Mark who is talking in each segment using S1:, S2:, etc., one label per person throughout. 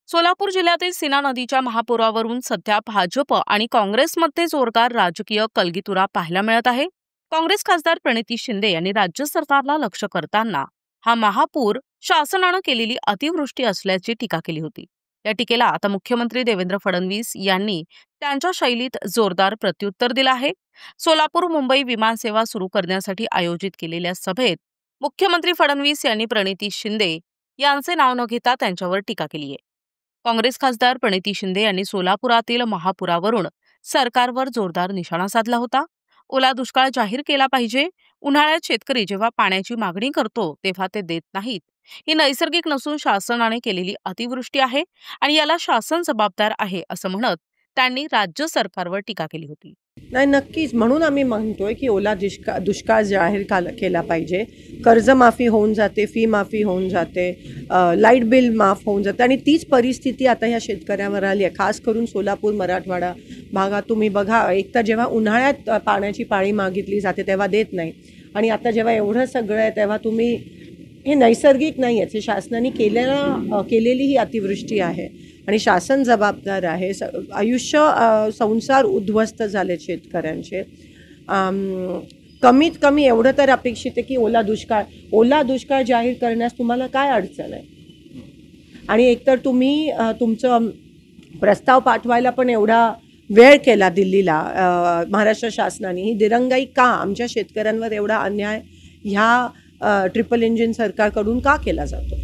S1: सोलापूर जिल्ह्यातील सीना नदीच्या महापुरावरून सध्या भाजप आणि काँग्रेसमध्ये जोरदार राजकीय कलगीतुरा पाहायला मिळत आहे। काँग्रेस खासदार प्रणिती शिंदे यांनी राज्य सरकारला लक्ष्य करताना हा महापूर शासनाने केलेली अतिवृष्टी असल्याची टीका केली होती। या टीकेला आता मुख्यमंत्री देवेंद्र फडणवीस यांनी त्यांच्या शैलीत जोरदार प्रत्युत्तर दिलं आहे। सोलापूर मुंबई विमानसेवा सुरू करण्यासाठी आयोजित केलेल्या सभेत मुख्यमंत्री फडणवीस यांनी प्रणिती शिंदे यांचे नाव न घेता त्यांच्यावर टीका केली आहे। काँग्रेस खासदार प्रणिती शिंदे यांनी सोलापुरातील महापुरावरून सरकारवर जोरदार निशाणा साधला होता। ओला दुष्काळ जाहीर केला पाहिजे, उन्हाळ्यात शेतकरी जेव्हा पाण्याची मागणी करतो तेव्हा ते देत नाहीत, ही नैसर्गिक नसून शासनाने केलेली अतिवृष्टी आहे आणि याला शासन जबाबदार आहे असं म्हणत त्यांनी राज्य सरकारवर टीका केली होती।
S2: नाही, नक्कीच म्हणून आम्ही म्हणतोय की ओला दुष्काळ जाहीर केला पाहिजे। कर्जमाफी होऊन जाते, फी माफी होऊन जाते, लाईट बिल माफ होऊन जाते आणि तीच परिस्थिती आता ह्या शेतकऱ्यांवर आली आहे। खास करून सोलापूर मराठवाडा भागात तुम्ही बघा, एकतर जेव्हा उन्हाळ्यात पाण्याची पाळी मागितली जाते तेव्हा देत नाही आणि आता जेव्हा एवढं सगळं आहे तेव्हा तुम्ही हे नैसर्गिक नाही आहे, हे शासनाने केलेली ही अतिवृष्टी आहे आणि शासन जबाबदार आहे। आयुष्य संसार उद्ध्वस्त झाले शेतकऱ्यांचे। कमीत कमी एवढं तर अपेक्षित आहे की ओला दुष्काळ जाहीर करण्यास तुम्हाला काय अडचण आहे? आणि एकतर तुम्ही तुमचं प्रस्ताव पाठवायला पण एवढा वेळ केला दिल्लीला महाराष्ट्र शासनाने। ही दिरंगाई का? आमच्या शेतकऱ्यांवर एवढा अन्याय ह्या ट्रिपल इंजिन सरकारकडून का केला जातो?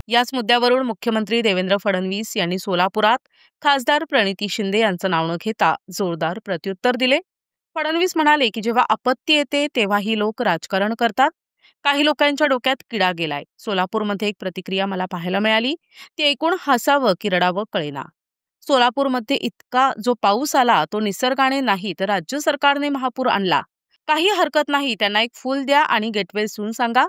S1: याच मुद्द्यावरून मुख्यमंत्री देवेंद्र फडणवीस यांनी सोलापुरात खासदार प्रणिती शिंदे यांचं नाव न घेता जोरदार प्रत्युत्तर दिले। फडणवीस म्हणाले की जेव्हा आपत्ती येते तेव्हा ही लोक राजकारण करतात। काही लोकांच्या डोक्यात किडा गेलाय। सोलापूरमध्ये एक प्रतिक्रिया मला पाहायला मिळाली, ती ऐकून हसावं की रडावं कळेना। सोलापूरमध्ये इतका जो पाऊस आला तो निसर्गाने नाही तर राज्य सरकारने महापूर आणला। काही हरकत नाही, त्यांना एक फूल द्या आणि गेट वेल सून सांगा।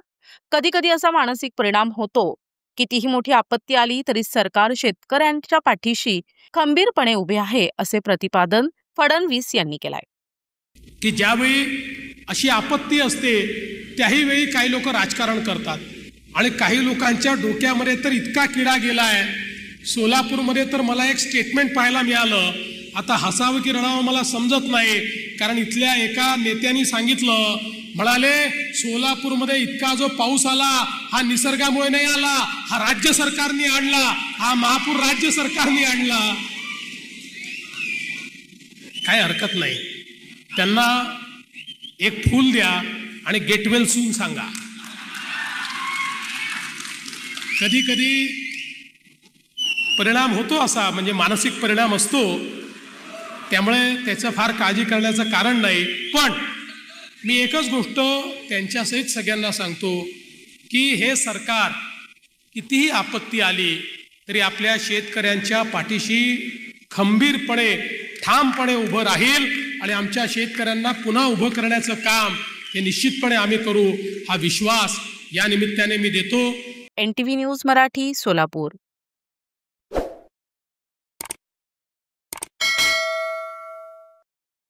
S1: कधी कधी असा मानसिक परिणाम होतो, कितीही मोठी आपत्ती आली तरी सरकार शेतकऱ्यांच्या पाठीशी खंबीरपणे उभे आहे, असे प्रतिपादन फडणवीस यांनी केलाय।
S3: की ज्यावेळी अशी आपत्ती असते त्याही वेळी काही लोक राजकारण करतात आणि काही लोकांच्या डोक्यामध्ये तर इतका किडा गेलाय। सोलापूरमध्ये तर मला एक स्टेटमेंट पाहायला मिळालं, आता हसावं की रडावं मला समजत नाही, कारण इथल्या एका नेत्यांनी सांगितलं, म्हणाले सोलापूरमध्ये इतका जो पाऊस आला हा निसर्गामुळे नाही आला, हा राज्य सरकारने आणला, हा महापूर राज्य सरकारने आणला। काय हरकत नाही, त्यांना एक फूल द्या आणि गेटवेल सून सांगा। कधी कधी परिणाम होतो असा, म्हणजे मानसिक परिणाम असतो, त्यामुळे त्याचं फार काळजी करण्याचं कारण नाही। पण मी एकच गोष्ट त्यांच्यासहित सगळ्यांना सांगतो की हे सरकार कितीही आपत्ती आली तरी आपल्या शेतकऱ्यांच्या पाठीशी खंबीरपणे ठामपणे उभं राहील आणि आमच्या शेतकऱ्यांना पुन्हा उभं करण्याचं काम हे निश्चितपणे आम्ही करू, हा विश्वास या निमित्ताने मी देतो।
S1: NTV news Marathi, Solapur.